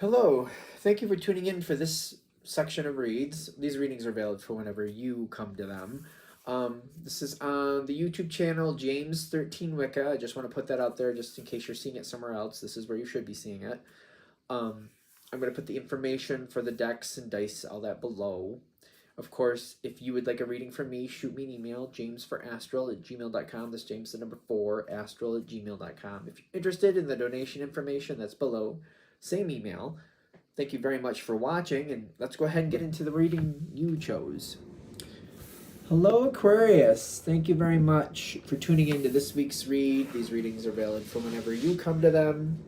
Hello, thank you for tuning in for this section of reads. These readings are valid for whenever you come to them. This is on the YouTube channel James13 Wicca. I just want to put that out there just in case you're seeing it somewhere else. This is where you should be seeing it. I'm going to put the information for the decks and dice, all that below. Of course, if you would like a reading from me, shoot me an email, jamesforastral@gmail.com. That's James the number 4, astral@gmail.com. If you're interested in the donation information, that's below. Same email. Thank you very much for watching, and let's go ahead and get into the reading you chose. Hello, Aquarius. Thank you very much for tuning in to this week's read. These readings are valid for whenever you come to them.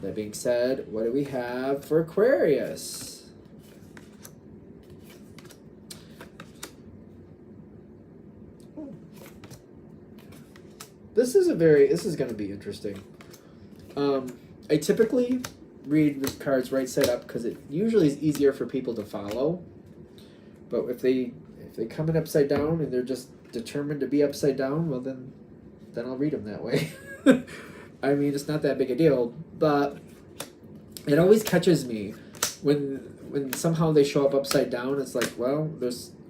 That being said, what do we have for Aquarius? This is going to be interesting. I typically read with cards right side up because it usually is easier for people to follow. But if they come in upside down and they're just determined to be upside down, well then I'll read them that way. I mean, it's not that big a deal, but it always catches me when somehow they show up upside down. It's like, well,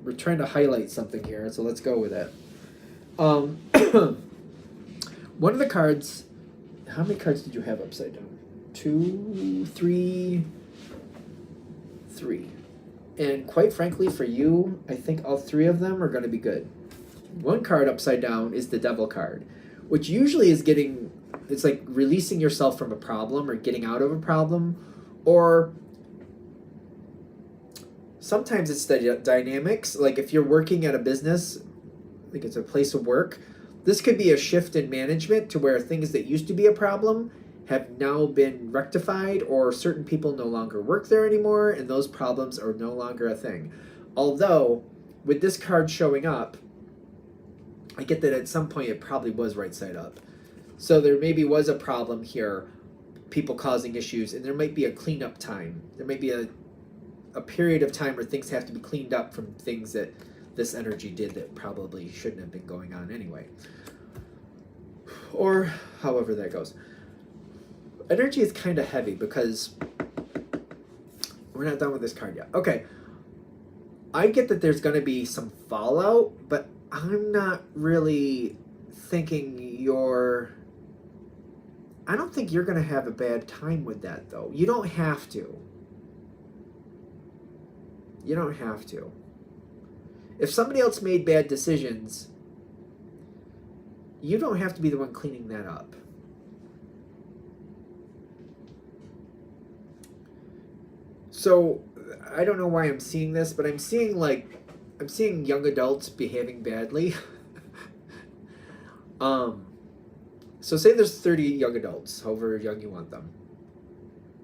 we're trying to highlight something here, so let's go with it. One of the cards, how many cards did you have upside down? 2, 3, 3. And quite frankly, for you, I think all 3 of them are going to be good. One card upside down is the Devil card, which usually is it's like releasing yourself from a problem or getting out of a problem, or sometimes it's the dynamics. Like if you're working at a business, like it's a place of work, this could be a shift in management to where things that used to be a problem have now been rectified, or certain people no longer work there anymore, and those problems are no longer a thing. Although, with this card showing up, I get that at some point it probably was right side up. So there maybe was a problem here, people causing issues, and there might be a cleanup time. There might be a period of time where things have to be cleaned up from things that this energy did that probably shouldn't have been going on anyway. Or however that goes. Energy is kind of heavy because we're not done with this card yet. Okay. I get that there's going to be some fallout, but I'm not really thinking I don't think you're going to have a bad time with that, though. You don't have to. You don't have to. If somebody else made bad decisions, you don't have to be the one cleaning that up. So, I don't know why I'm seeing this, but I'm seeing young adults behaving badly. So say there's 30 young adults, however young you want them.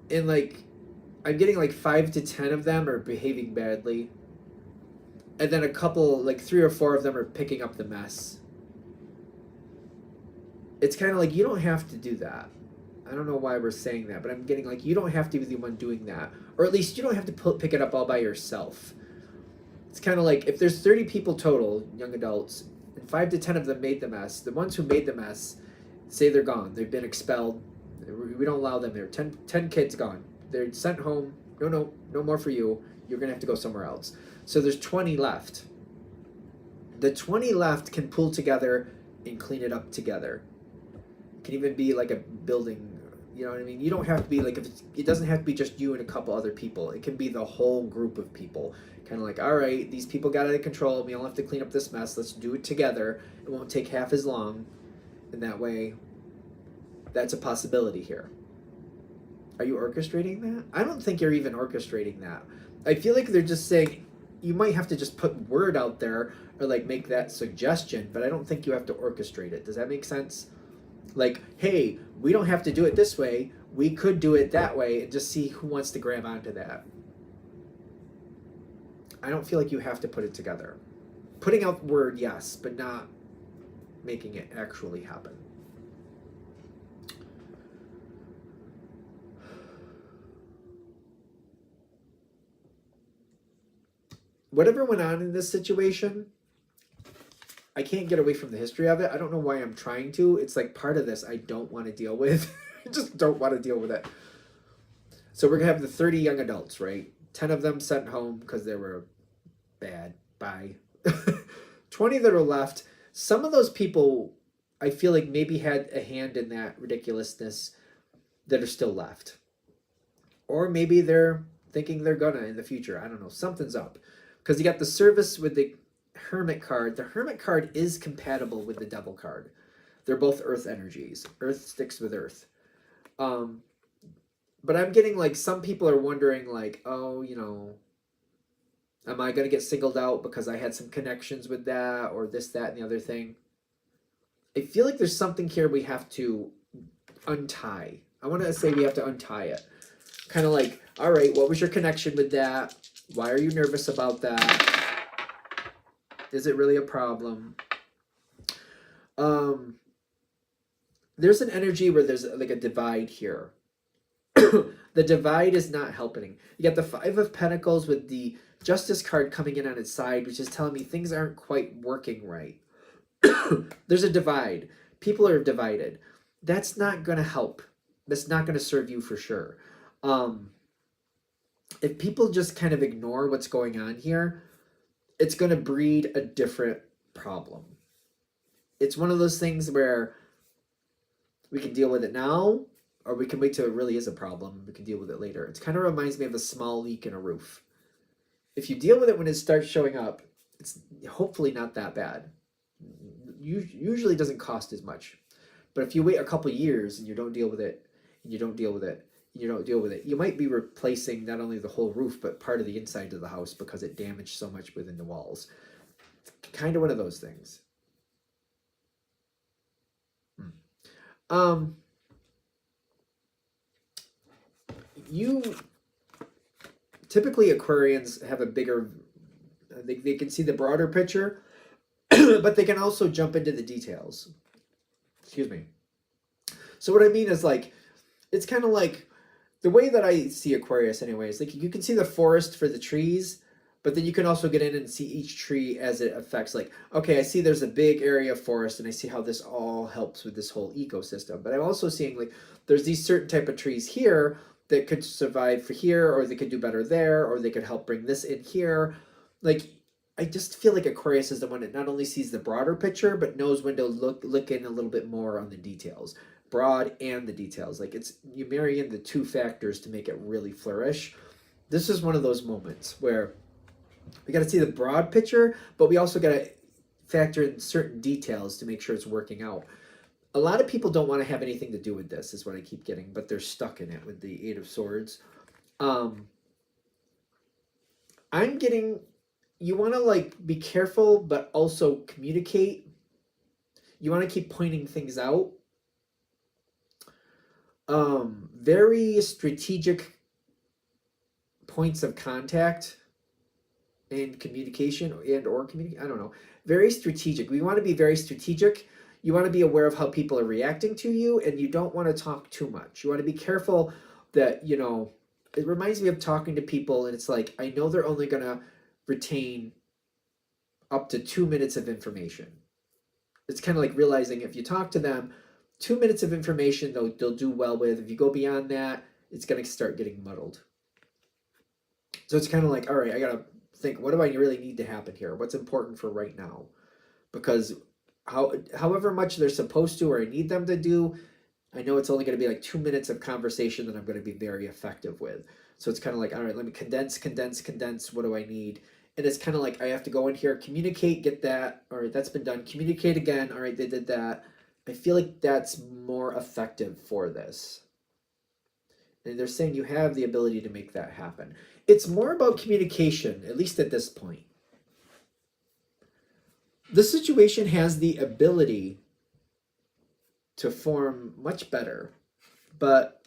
And I'm getting 5 to 10 of them are behaving badly. And then a couple, 3 or 4 of them are picking up the mess. It's kind of like, you don't have to do that. I don't know why we're saying that, but I'm getting you don't have to be the one doing that. Or at least you don't have to pick it up all by yourself. It's kind of like, if there's 30 people total, young adults, and 5 to 10 of them made the mess, the ones who made the mess, say they're gone. They've been expelled. We don't allow them there. 10 kids gone. They're sent home. No more for you. You're going to have to go somewhere else. So there's 20 left. The 20 left can pull together and clean it up together. It can even be like a building, you know what I mean? You don't have to be it doesn't have to be just you and a couple other people. It can be the whole group of people. Kind of all right, these people got out of control. We all have to clean up this mess. Let's do it together. It won't take half as long. And that way, that's a possibility here. Are you orchestrating that? I don't think you're even orchestrating that. I feel like they're just saying, you might have to just put word out there or make that suggestion, but I don't think you have to orchestrate it. Does that make sense? Hey, we don't have to do it this way. We could do it that way and just see who wants to grab onto that. I don't feel like you have to put it together. Putting out word, yes, but not making it actually happen. Whatever went on in this situation, I can't get away from the history of it. I don't know why I'm trying to. It's part of this I don't want to deal with. I just don't want to deal with it. So we're going to have the 30 young adults, right? 10 of them sent home because they were bad. Bye. 20 that are left. Some of those people, I feel like maybe had a hand in that ridiculousness that are still left. Or maybe they're thinking they're gonna in the future. I don't know. Something's up. Because you got the service with the Hermit card. The Hermit card is compatible with the Devil card. They're both earth energies. Earth sticks with earth. But I'm getting like some people are wondering like, oh, you know, am I going to get singled out because I had some connections with that or this, that, and the other thing? I feel like there's something here we have to untie. I want to say we have to untie it. Kind of like, all right, what was your connection with that? Why are you nervous about that? Is it really a problem? There's an energy where there's like a divide here. The divide is not helping. You got the Five of Pentacles with the Justice card coming in on its side, which is telling me things aren't quite working right. There's a divide. People are divided. That's not going to help. That's not going to serve you for sure. If people just kind of ignore what's going on here, it's going to breed a different problem. It's one of those things where we can deal with it now, or we can wait till it really is a problem. We can deal with it later. It kind of reminds me of a small leak in a roof. If you deal with it when it starts showing up, it's hopefully not that bad. Usually doesn't cost as much. But if you wait a couple years and you don't deal with it, and you don't deal with it, and you don't deal with it, you might be replacing not only the whole roof, but part of the inside of the house because it damaged so much within the walls. It's kind of one of those things. You typically Aquarians have a bigger, they can see the broader picture, but they can also jump into the details. Excuse me. So what I mean is like, it's kind of like the way that I see Aquarius anyways, like you can see the forest for the trees, but then you can also get in and see each tree as it affects, like, okay, I see there's a big area of forest and I see how this all helps with this whole ecosystem. But I'm also seeing like there's these certain type of trees here that could survive for here, or they could do better there, or they could help bring this in here. Like, I just feel like Aquarius is the one that not only sees the broader picture, but knows when to look in a little bit more on the details. Broad and the details. Like, it's, you marry in the two factors to make it really flourish. This is one of those moments where we got to see the broad picture, but we also got to factor in certain details to make sure it's working out. A lot of people don't want to have anything to do with this, is what I keep getting, but they're stuck in it with the Eight of Swords. I'm getting, you want to like be careful, but also communicate. You want to keep pointing things out. Very strategic points of contact and communication or communicate. I don't know. Very strategic. We want to be very strategic. You want to be aware of how people are reacting to you, and you don't want to talk too much. You want to be careful that, you know, it reminds me of talking to people, and it's like, I know they're only going to retain up to 2 minutes of information. It's kind of like realizing if you talk to them, 2 minutes of information they'll do well with. If you go beyond that, it's going to start getting muddled. So it's kind of like, all right, I got to think, what do I really need to happen here? What's important for right now? Because however much they're supposed to or I need them to do, I know it's only going to be like 2 minutes of conversation that I'm going to be very effective with. So it's kind of like, all right, let me condense. What do I need? And it's kind of like, I have to go in here, communicate, get that. All right, that's been done. Communicate again. All right, they did that. I feel like that's more effective for this. And they're saying you have the ability to make that happen. It's more about communication, at least at this point. This situation has the ability to form much better, but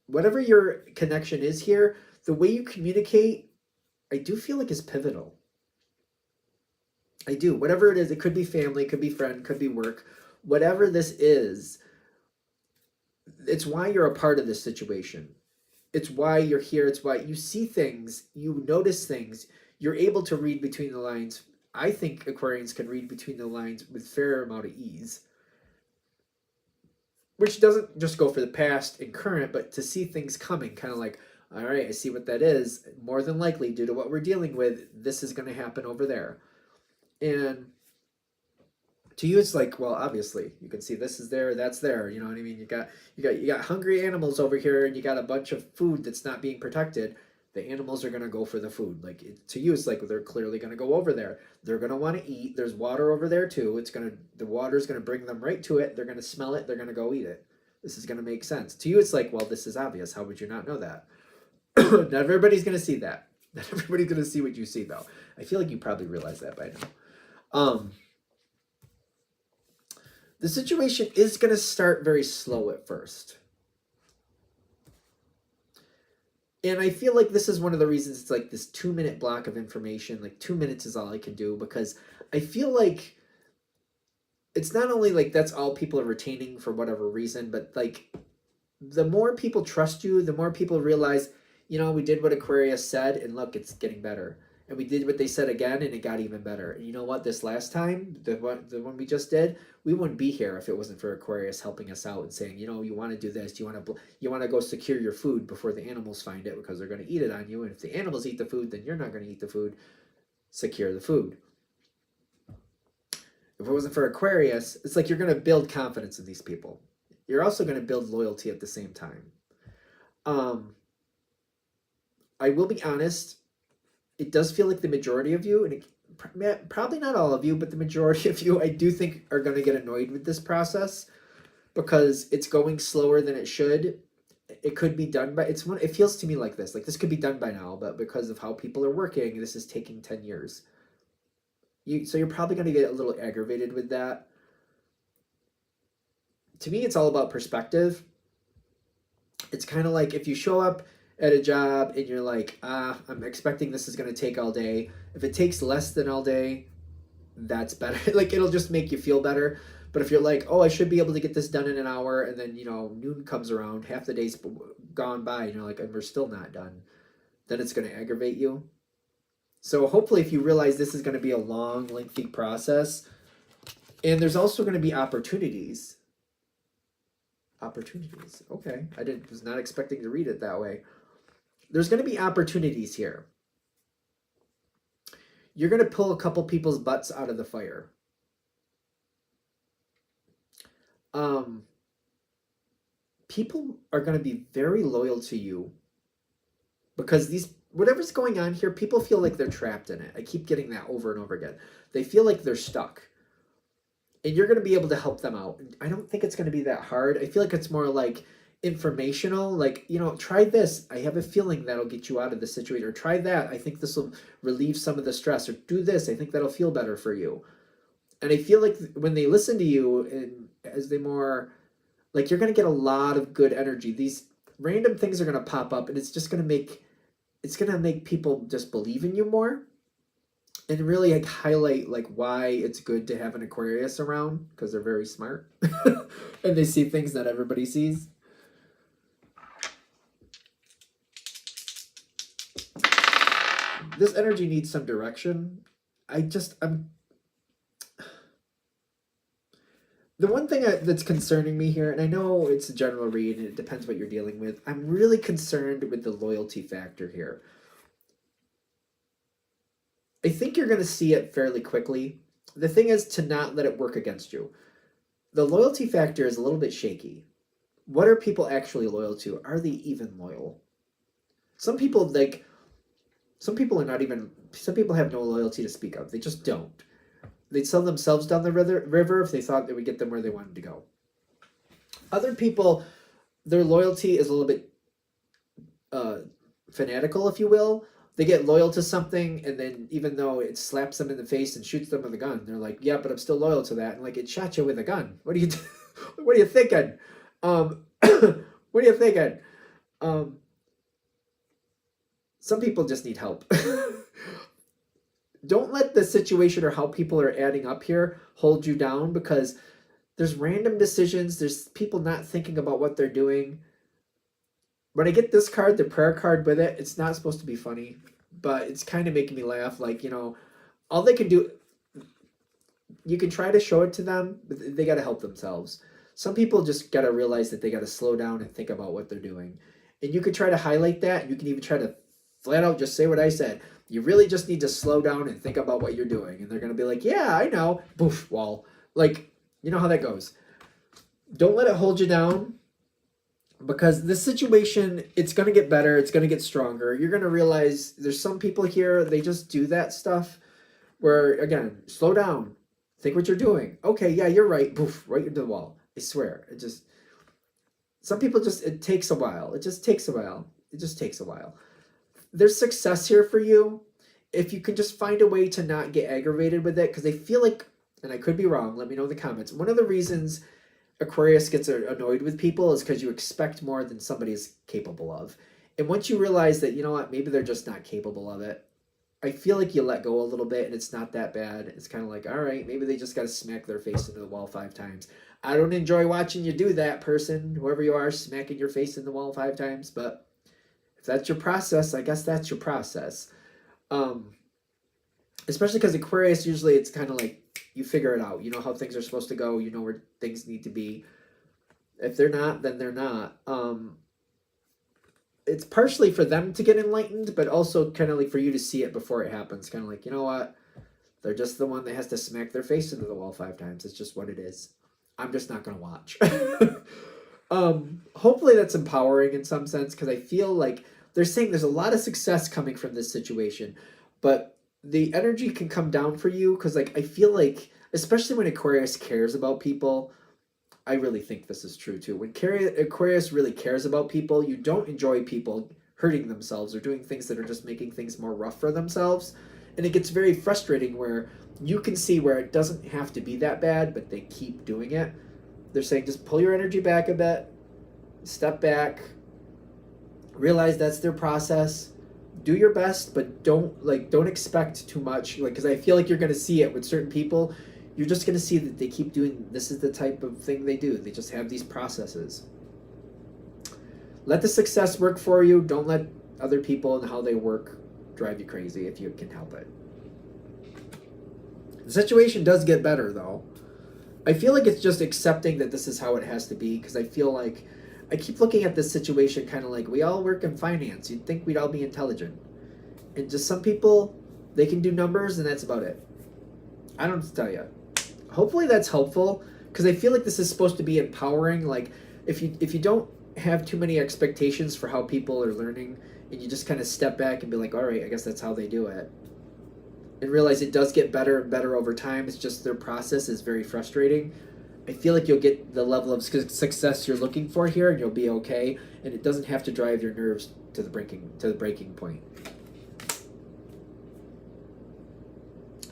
whatever your connection is here, the way you communicate, I do feel like is pivotal. I do. Whatever it is, it could be family, could be friend, could be work. Whatever this is, it's why you're a part of this situation. It's why you're here. It's why you see things, you notice things, you're able to read between the lines. I think Aquarians can read between the lines with fair amount of ease, which doesn't just go for the past and current, but to see things coming, kind of like, All right, I see what that is. More than likely, due to what we're dealing with, this is going to happen over there. And to you, it's like, well, obviously, you can see this is there, that's there. You know what I mean? You got hungry animals over here, and you got a bunch of food that's not being protected. The animals are going to go for the food. Like to you, it's like they're clearly going to go over there. They're going to want to eat. There's water over there too. The water's going to bring them right to it. They're going to smell it. They're going to go eat it. This is going to make sense. To you, it's like, well, this is obvious. How would you not know that? Not everybody's going to see that. Not everybody's going to see what you see, though. I feel like you probably realize that by now. The situation is going to start very slow at first. And I feel like this is one of the reasons it's like this 2-minute block of information. Like 2 minutes is all I can do, because I feel like it's not only like that's all people are retaining for whatever reason, but like the more people trust you, the more people realize, you know, we did what Aquarius said, and look, it's getting better. And we did what they said again, and it got even better. And you know what? This last time, the one we just did, we wouldn't be here if it wasn't for Aquarius helping us out and saying, you know, you want to do this. You want to go secure your food before the animals find it, because they're going to eat it on you. And if the animals eat the food, then you're not going to eat the food. Secure the food. If it wasn't for Aquarius, it's like you're going to build confidence in these people. You're also going to build loyalty at the same time. I will be honest. It does feel like the majority of you, and probably not all of you, but the majority of you, I do think are going to get annoyed with this process because it's going slower than it should. It could be done by, it feels to me like this could be done by now, but because of how people are working, this is taking 10 years. So you're probably going to get a little aggravated with that. To me, it's all about perspective. It's kind of like if you show up at a job and you're like, I'm expecting this is going to take all day. If it takes less than all day, that's better. Like, it'll just make you feel better. But if you're like, oh, I should be able to get this done in an hour, and then, you know, noon comes around, half the day's gone by, and you're like, and we're still not done, then it's going to aggravate you. So hopefully if you realize this is going to be a long, lengthy process, and there's also going to be opportunities. Opportunities. Okay. Was not expecting to read it that way. There's going to be opportunities here. You're going to pull a couple people's butts out of the fire. People are going to be very loyal to you because whatever's going on here, people feel like they're trapped in it. I keep getting that over and over again. They feel like they're stuck. And you're going to be able to help them out. I don't think it's going to be that hard. I feel like it's more like informational, like, you know, try this. I have a feeling that'll get you out of the situation. Or try that. I think this will relieve some of the stress. Or do this. I think that'll feel better for you. And I feel like when they listen to you, and as they more, like, you're going to get a lot of good energy. These random things are going to pop up, and it's just going to make people just believe in you more. And really like highlight like why it's good to have an Aquarius around, because they're very smart and they see things that everybody sees. This energy needs some direction. The one thing that's concerning me here, and I know it's a general read and it depends what you're dealing with, I'm really concerned with the loyalty factor here. I think you're going to see it fairly quickly. The thing is to not let it work against you. The loyalty factor is a little bit shaky. What are people actually loyal to? Are they even loyal? Some people have no loyalty to speak of. They just don't. They'd sell themselves down the river if they thought they would get them where they wanted to go. Other people, their loyalty is a little bit fanatical, if you will. They get loyal to something, and then even though it slaps them in the face and shoots them with a gun, they're like, yeah, but I'm still loyal to that. And like, it shot you with a gun. What are you thinking? What are you thinking? Some people just need help. Don't let the situation or how people are adding up here hold you down, because there's random decisions. There's people not thinking about what they're doing. When I get this card, the prayer card with it, it's not supposed to be funny, but it's kind of making me laugh. Like, you know, all they can do, you can try to show it to them, but they got to help themselves. Some people just got to realize that they got to slow down and think about what they're doing. And you could try to highlight that, and you can even try to flat out just say what I said. You really just need to slow down and think about what you're doing. And they're going to be like, yeah, I know. Boof, wall. Like, you know how that goes. Don't let it hold you down, because this situation, it's going to get better. It's going to get stronger. You're going to realize there's some people here, they just do that stuff where, again, slow down. Think what you're doing. Okay, yeah, you're right. Boof, right into the wall. I swear. Some people just, it takes a while. It just takes a while. It just takes a while. There's success here for you if you can just find a way to not get aggravated with it, because I feel like, and I could be wrong, let me know in the comments, one of the reasons Aquarius gets annoyed with people is because you expect more than somebody is capable of. And once you realize that, you know what, maybe they're just not capable of it, I feel like you let go a little bit and it's not that bad. It's kind of like, all right, maybe they just got to smack their face into the wall 5 times. I don't enjoy watching you do that, person, whoever you are, smacking your face in the wall 5 times, but if that's your process, I guess that's your process. Especially because Aquarius, usually it's kind of like, you figure it out. You know how things are supposed to go. You know where things need to be. If they're not, then they're not. It's partially for them to get enlightened, but also kind of like for you to see it before it happens. Kind of like, you know what? They're just the one that has to smack their face into the wall 5 times. It's just what it is. I'm just not going to watch. Hopefully that's empowering in some sense, because I feel like they're saying there's a lot of success coming from this situation, but the energy can come down for you, because like I feel like, especially when Aquarius cares about people, I really think this is true too. When Aquarius really cares about people, you don't enjoy people hurting themselves or doing things that are just making things more rough for themselves. And it gets very frustrating where you can see where it doesn't have to be that bad, but they keep doing it. They're saying just pull your energy back a bit, step back, realize that's their process. Do your best, but don't expect too much. Like, because I feel like you're going to see it with certain people. You're just going to see that they keep doing, this is the type of thing they do. They just have these processes. Let the success work for you. Don't let other people and how they work drive you crazy if you can help it. The situation does get better, though. I feel like it's just accepting that this is how it has to be, because I feel like I keep looking at this situation kind of like, we all work in finance. You'd think we'd all be intelligent. And just some people, they can do numbers and that's about it. I don't know what to tell you. Hopefully that's helpful, because I feel like this is supposed to be empowering. Like, if you don't have too many expectations for how people are learning, and you just kind of step back and be like, all right, I guess that's how they do it. And realize it does get better and better over time. It's just their process is very frustrating. I feel like you'll get the level of success you're looking for here, and you'll be okay. And it doesn't have to drive your nerves to the breaking point.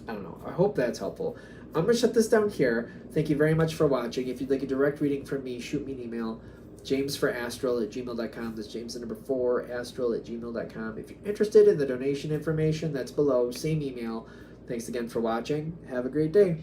I don't know. I hope that's helpful. I'm going to shut this down here. Thank you very much for watching. If you'd like a direct reading from me, shoot me an email. jamesforastral@gmail.com. That's James the number 4, astral@gmail.com. If you're interested in the donation information, that's below. Same email. Thanks again for watching. Have a great day.